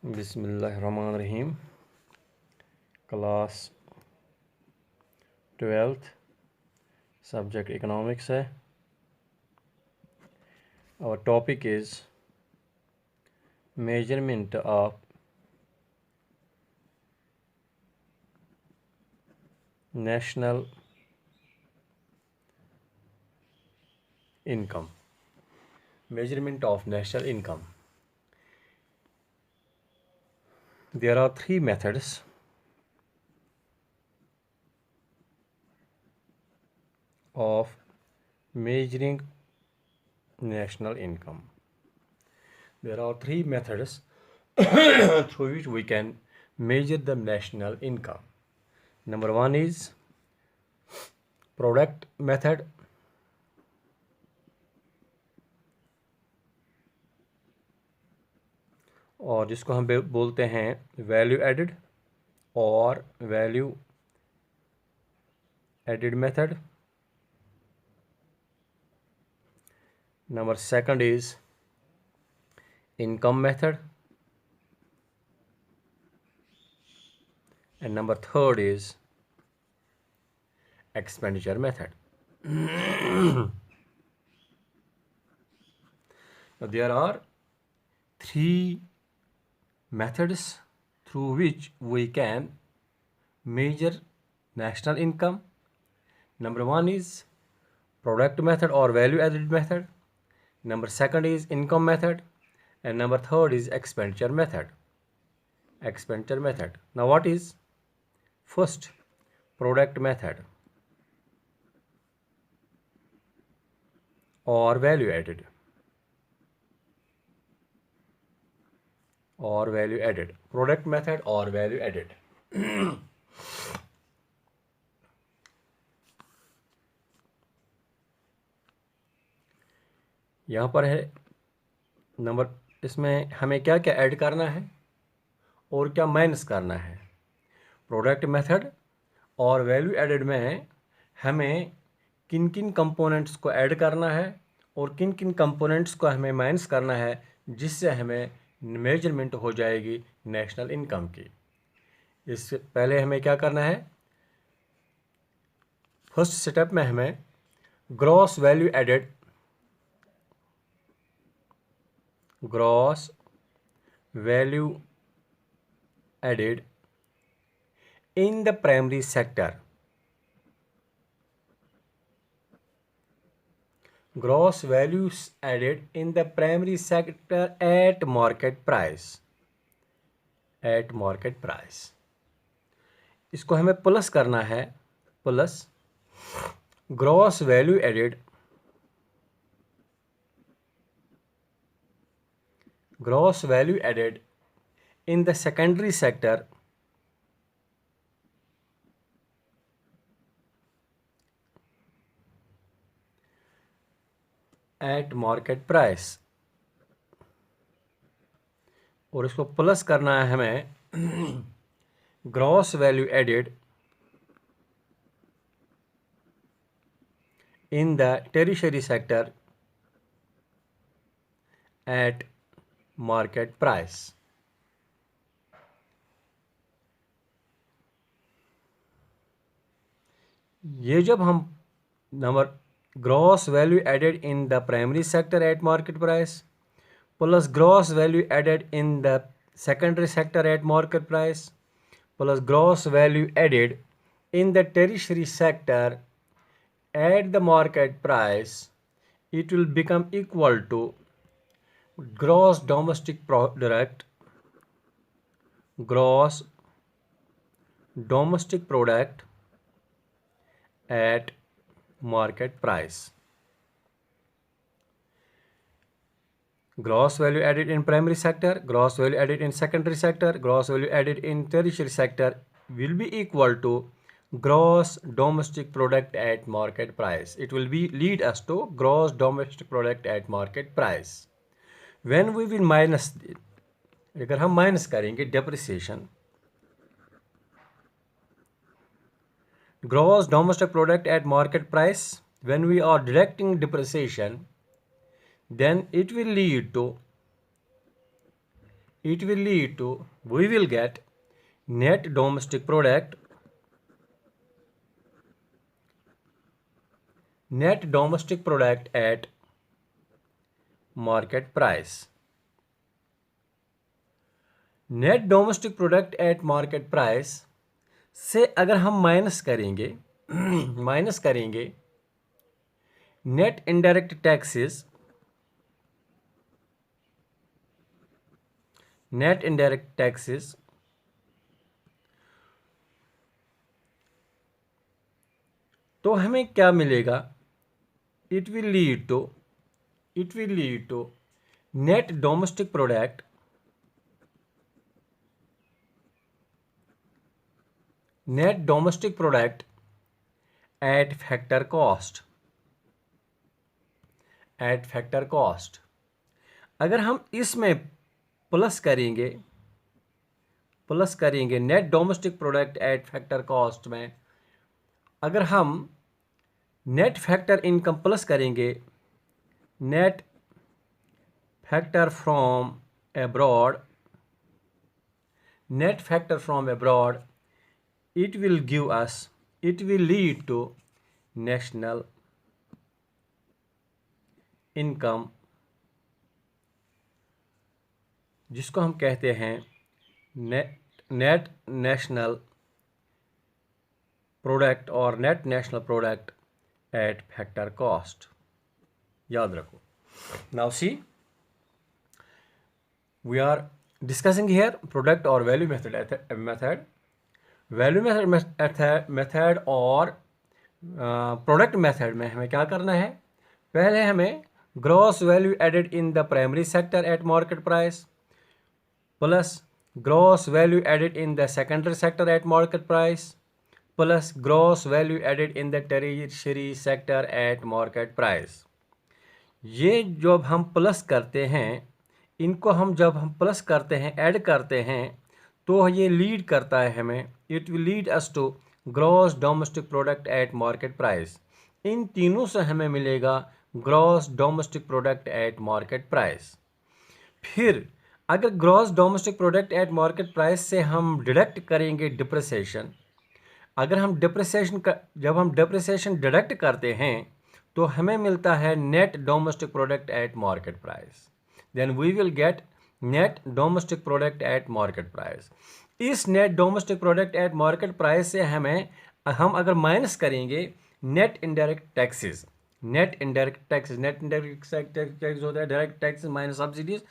बिस्मिल्लाहिर्रहमानिर्रहीम। Class 12th, subject economics है। और topic is measurement of national income. Measurement of national income. There are three methods of measuring national income. There are three methods through which we can measure the national income. Number one is product method. और जिसको हम बोलते हैं value added और value added method. Number second is income method and number third is expenditure method. There are three methods through which we can measure national income. Number one is product method or value added method. Number second is income method, and number third is expenditure method. Expenditure method. Now what is first product method or value added or value added? Product method or value added. यहाँ पर है number, इसमें हमें क्या क्या add करना है और क्या माइनस करना है। प्रोडक्ट मेथड और वैल्यू एडेड में हमें किन किन कंपोनेंट्स को ऐड करना है और किन किन कंपोनेंट्स को हमें माइनस करना है, जिससे हमें मेजरमेंट हो जाएगी नेशनल इनकम की। इससे पहले हमें क्या करना है, फर्स्ट स्टेप में हमें gross value added in the primary sector. Gross values added in the primary sector at market price. At market price. इसको हमें प्लस करना है, plus gross value added in the secondary sector at market price. और इसको plus करना है हमें gross value added in the tertiary sector at market price. ये जब हम number gross value added in the primary sector at market price plus gross value added in the secondary sector at market price plus gross value added in the tertiary sector at the market price, it will become equal to gross domestic product at market price. Gross value added in primary sector, gross value added in secondary sector, gross value added in tertiary sector will be equal to gross domestic product at market price. It will be lead us to gross domestic product at market price. When we will minus, अगर हम minus करेंगे depreciation, gross domestic product at market price, when we are deducting depreciation, then it will lead to it will lead to, we will get net domestic product at market price. Net domestic product at market price से अगर हम minus करेंगे net indirect taxes तो हमें क्या मिलेगा? It will lead to net domestic product at factor cost. अगर हम इसमें प्लस करेंगे net domestic product at factor cost में, अगर हम नेट फैक्टर इनकम प्लस करेंगे net factor from abroad, it will lead to national income, जिसको हम कहते हैं नेट नेशनल प्रोडक्ट और net national product at factor cost. याद रखो। Now see, we are discussing here product और वैल्यू मेथड। वैल्यू मेथड और प्रोडक्ट मेथड में हमें क्या करना है? पहले हमें gross value added in the primary sector at market price plus gross value added in the secondary sector at market price plus gross value added in the tertiary sector at market price. ये जब हम plus करते हैं, इनको जब हम plus करते हैं, ऐड करते हैं, तो ये लीड करता है हमें, it will lead us to gross domestic product at market price. इन तीनों से हमें मिलेगा gross domestic product at market price. फिर अगर gross domestic product at market price से हम डिडक्ट करेंगे डिप्रिसिएशन, अगर हम जब हम डिप्रिसिएशन डिडक्ट करते हैं तो हमें मिलता है net domestic product at market price. Then we will get net domestic product at market price. इस net domestic product at market price से हम अगर माइनस करेंगे नेट इनडायरेक्ट टैक्सेस होता है डायरेक्ट टैक्सेस माइनस सब्सिडीज,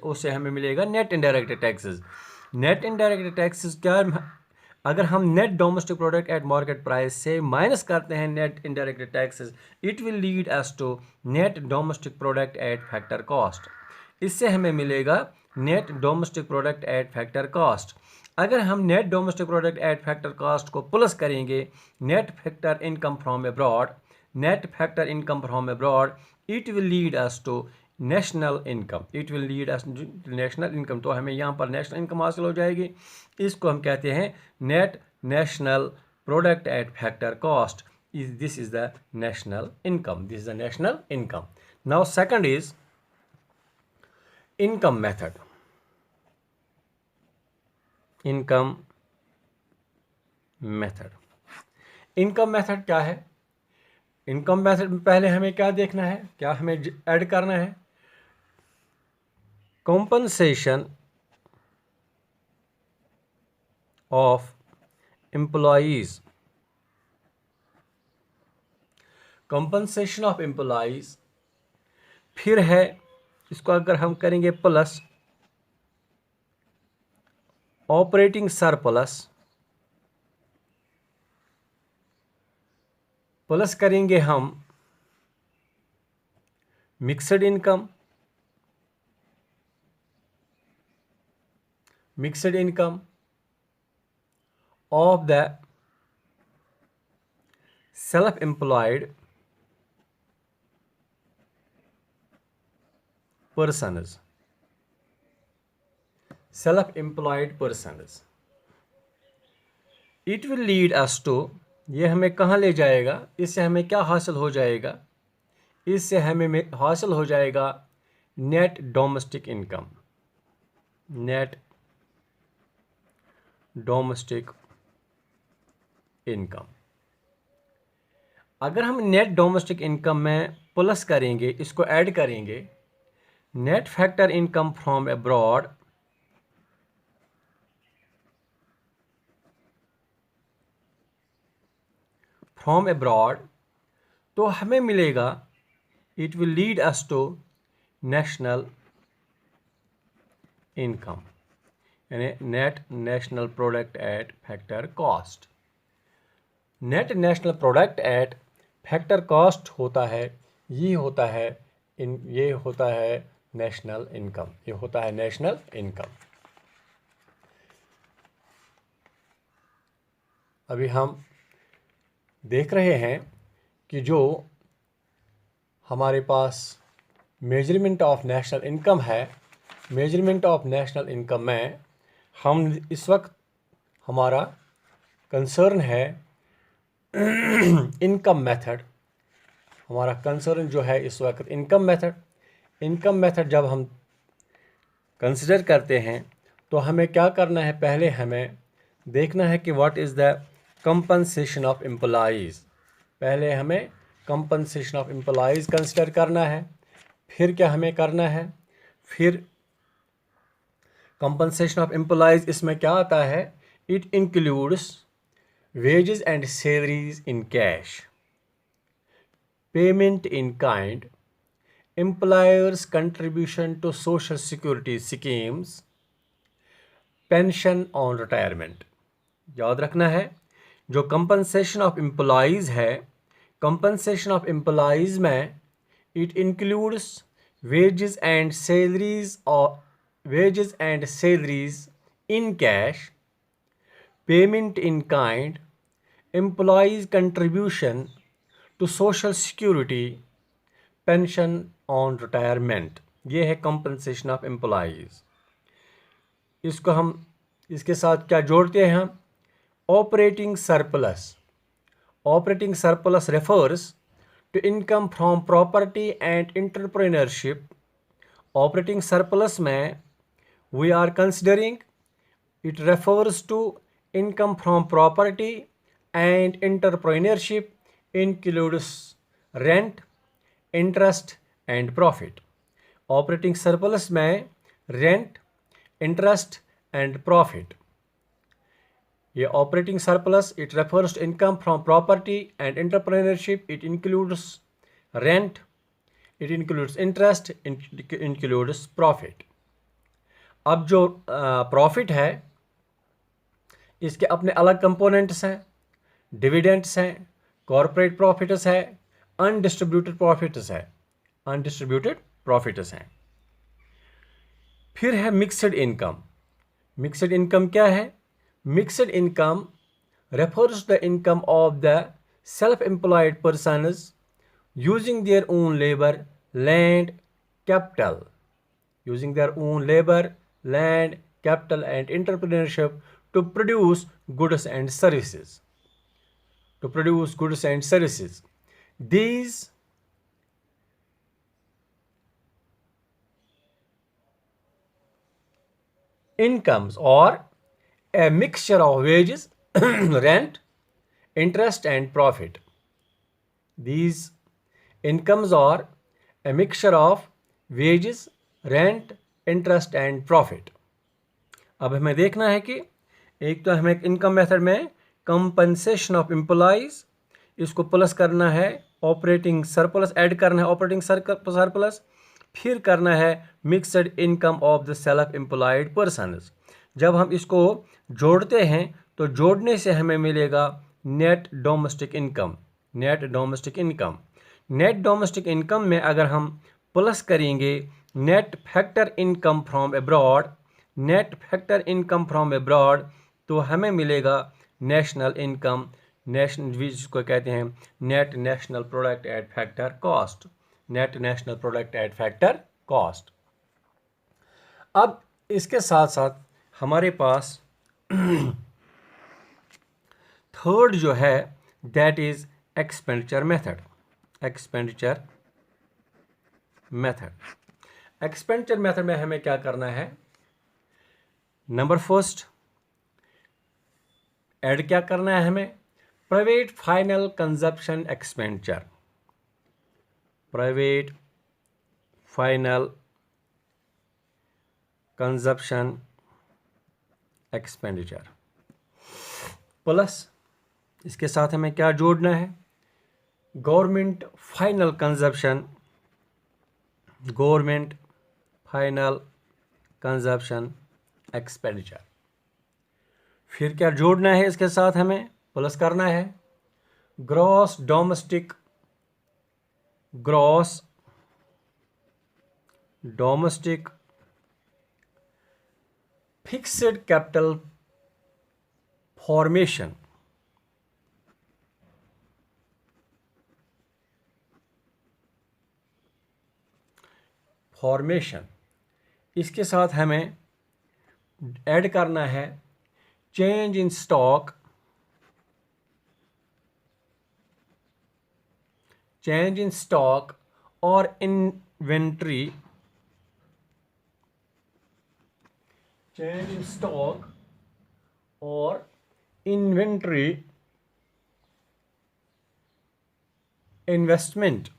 उससे हमें मिलेगा net indirect taxes. Net indirect taxes क्या? अगर हम net domestic product at market price से माइनस करते हैं net indirect taxes, it will lead us to net domestic product at factor cost. इससे हमें मिलेगा net domestic product at factor cost. अगर हम net domestic product at factor cost को plus करेंगे net factor income from abroad, it will lead us to national income. तो हमें यहाँ पर नेशनल इनकम हासिल हो जाएगी। इसको हम कहते हैं net national product at factor cost. This is the national income. Now second is income method. Income method क्या है? इनकम मेथड में पहले हमें क्या देखना है, क्या हमें ऐड करना है? Compensation of employees. फिर है, इसको अगर हम करेंगे प्लस ऑपरेटिंग सरप्लस, प्लस करेंगे हम mixed income of the self employed persons। It will lead us to, ये हमें कहाँ ले जाएगा? इससे हमें क्या हासिल हो जाएगा? इससे हमें हासिल हो जाएगा net domestic income. Net domestic income. अगर हम नेट डोमेस्टिक इनकम में प्लस करेंगे, इसको ऐड करेंगे, net factor income from abroad, तो हमें मिलेगा, it will lead us to national income, यानी net national product at factor cost. Net national product at factor cost होता है, ये होता है नेशनल इनकम, ये होता है नेशनल इनकम। अभी हम देख रहे हैं कि जो हमारे पास मेजरमेंट ऑफ नेशनल इनकम है, मेजरमेंट ऑफ नेशनल इनकम में हम इस वक्त हमारा कंसर्न है इनकम मेथड। हमारा कंसर्न जो है इस वक्त इनकम मेथड जब हम कंसिडर करते हैं तो हमें क्या करना है, पहले हमें देखना है कि what is the compensation of employees. पहले हमें कंपनसेशन ऑफ एम्प्लॉइज़ कंसिडर करना है, फिर क्या हमें करना है, फिर कंपनसेशन ऑफ एम्प्लॉइज़ इसमें क्या आता है, it includes wages and salaries in cash, payment in kind, employers contribution to social security schemes, pension on retirement। याद रखना है, जो कंपनसेशन ऑफ एम्प्लॉइज़ है, कंपनसेशन ऑफ एम्प्लॉइज़ में it includes wages and salaries in cash, payment in kind, employees contribution to social security, pension on retirement। ये है compensation of employees। इसको हम इसके साथ क्या जोड़ते हैं हम, operating surplus refers to income from property and entrepreneurship। Operating surplus में we are considering, it refers to income from property and entrepreneurship, includes rent, interest and profit। Operating surplus में रेंट, इंटरेस्ट एंड प्रॉफिट। ये operating surplus it refers to income from property and entrepreneurship, it includes rent, it includes interest, it includes profit. अब जो profit है इसके अपने अलग components हैं, dividends हैं, कॉर्पोरेट प्रॉफिट्स है, अनडिस्ट्रीब्यूटेड प्रॉफिट्स हैं। फिर है मिक्सड इनकम। मिक्सड इनकम क्या है, mixed income refers to the income of the self-employed persons using their own labor, land, capital, and entrepreneurship to produce goods and services. These incomes are a mixture of wages, rent, interest and profit. These incomes are a mixture of wages, rent, interest and profit। अब हमें देखना है कि एक तो हमें income method में compensation of employees, इसको प्लस करना है, ऑपरेटिंग सरप्लस ऐड करना है, ऑपरेटिंग सरप्लस, फिर करना है mixed income of the self employed persons. जब हम इसको जोड़ते हैं तो जोड़ने से हमें मिलेगा नेट डोमेस्टिक इनकम में अगर हम प्लस करेंगे net factor income from abroad, तो हमें मिलेगा नेशनल इनकम, जिसको कहते हैं net national product at factor cost. अब इसके साथ साथ हमारे पास थर्ड जो है that is expenditure method. Expenditure method में हमें क्या करना है, नंबर फर्स्ट ऐड क्या करना है हमें, private final consumption expenditure, private final consumption expenditure plus इसके साथ हमें क्या जोड़ना है, government final consumption, government final consumption expenditure. फिर क्या जोड़ना है इसके साथ, हमें प्लस करना है gross domestic, gross domestic fixed capital formation, इसके साथ हमें ऐड करना है change in stock, change in stock और इन्वेंट्री, चेंज इन स्टॉक और inventory investment,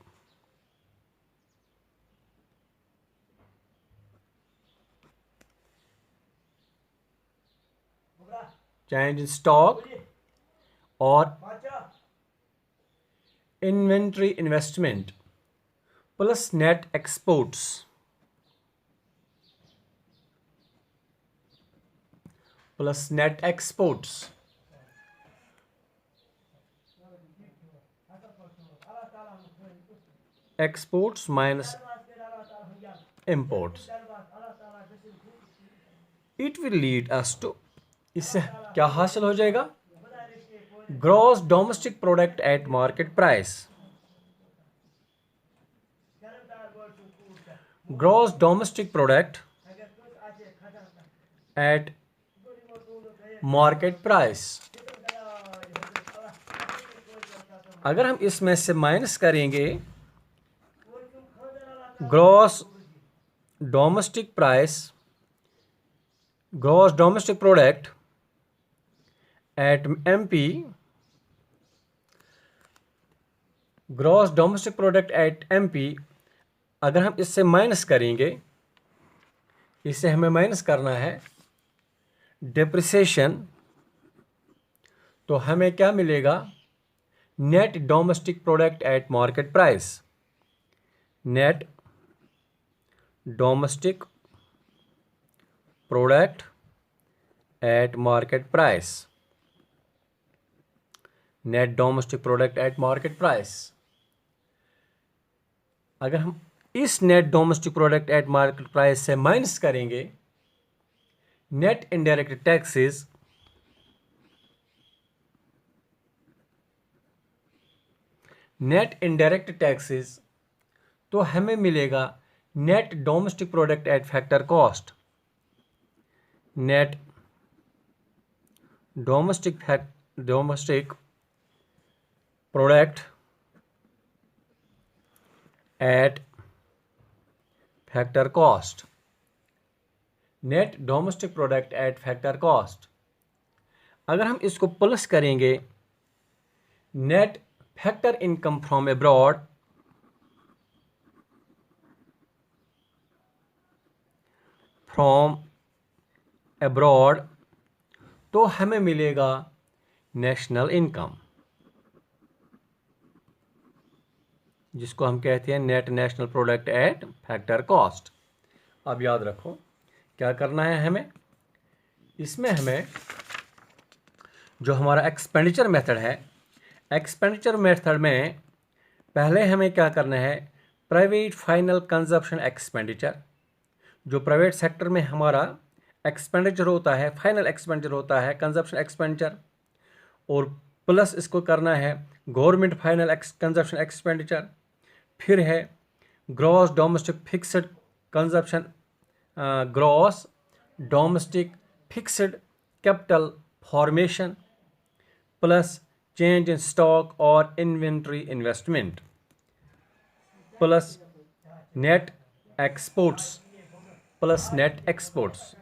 change in stock और inventory investment plus net exports, plus net exports, exports minus imports, it will lead us to, इससे क्या हासिल हो जाएगा, gross domestic product at market price, gross domestic product at market price. अगर हम इसमें से माइनस करेंगे gross domestic price, gross domestic product eight MP, gross domestic product eight MP, अगर हम इससे माइनस करेंगे, इससे हमें माइनस करना है डिप्रिसिएशन, तो हमें क्या मिलेगा, net domestic product at market price, net domestic product at market price, net domestic product at market price. अगर हम इस net domestic product at market price से माइनस करेंगे net indirect taxes, net indirect taxes, तो हमें मिलेगा net domestic product at factor cost, net domestic product at factor cost, net domestic product at factor cost. अगर हम इसको plus करेंगे net factor income from abroad, from abroad, तो हमें मिलेगा नेशनल इनकम, जिसको हम कहते हैं net national product at factor cost. अब याद रखो क्या करना है हमें, इसमें हमें जो हमारा एक्सपेंडिचर मेथड है, एक्सपेंडिचर मेथड में पहले हमें क्या करना है, प्राइवेट फाइनल कंजप्शन एक्सपेंडिचर, जो प्राइवेट सेक्टर में हमारा एक्सपेंडिचर होता है, फाइनल एक्सपेंडिचर होता है कंजप्शन एक्सपेंडिचर, और प्लस इसको करना है गवर्नमेंट फाइनल कंजप्शन एक्सपेंडिचर, फिर है gross domestic fixed consumption, gross domestic fixed capital formation, plus change in stock और inventory investment, plus net exports, plus net exports.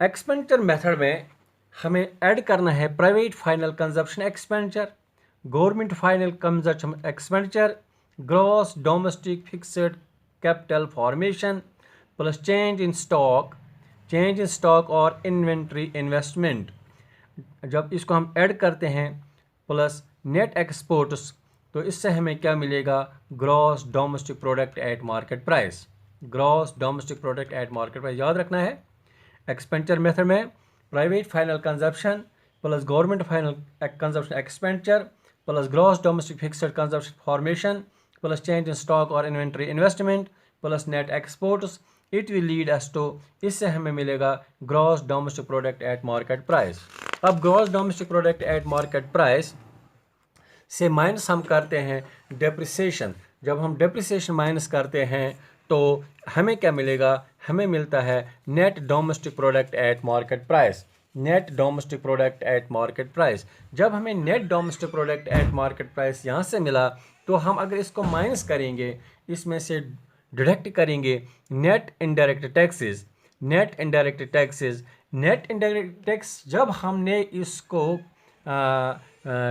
Expenditure method में हमें ऐड करना है private final consumption expenditure, government final consumption expenditure, gross domestic fixed capital formation plus change in stock और inventory investment. जब इसको हम add करते हैं प्लस नेट एक्सपोर्ट्स, तो इससे हमें क्या मिलेगा? Gross domestic product at market price. Gross domestic product at market price याद रखना है। एक्सपेंडिचर मेथड में private final consumption plus government final consumption expenditure plus gross domestic fixed consumption formation plus change in stock और inventory investment plus net exports, it will lead us to, इससे हमें मिलेगा gross domestic product at market price. अब gross domestic product at market price से minus हम करते हैं depreciation. जब हम डेप्रिसिएशन माइनस करते हैं तो हमें क्या मिलेगा? हमें मिलता है net domestic product at market price. Net domestic product at market price. जब हमें net domestic product at market price यहाँ से मिला, तो हम अगर इसको माइनस करेंगे, इसमें से डिडक्ट करेंगे net indirect taxes. Net indirect taxes, net indirect tax जब हमने इसको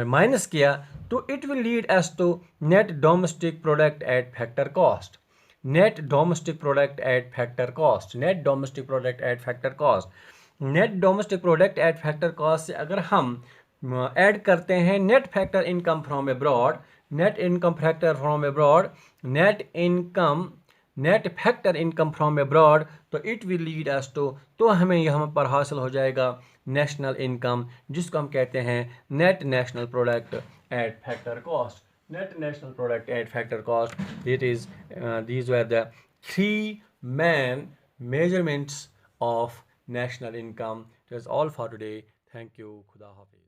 माइनस किया तो it will lead us to net domestic product at factor cost. Net domestic product at factor cost. Net domestic product at factor cost. Net domestic product at factor cost से अगर हम add करते हैं net factor income from abroad, net income factor from abroad, net factor income from abroad, तो it will lead us to, तो हमें यहाँ पर हासिल हो जाएगा नेशनल इनकम, जिसको हम कहते हैं net national product at factor cost. Net national product at factor cost, it is these were the three main measurements of national income. It was all for today. Thank you. Khuda Hafiz.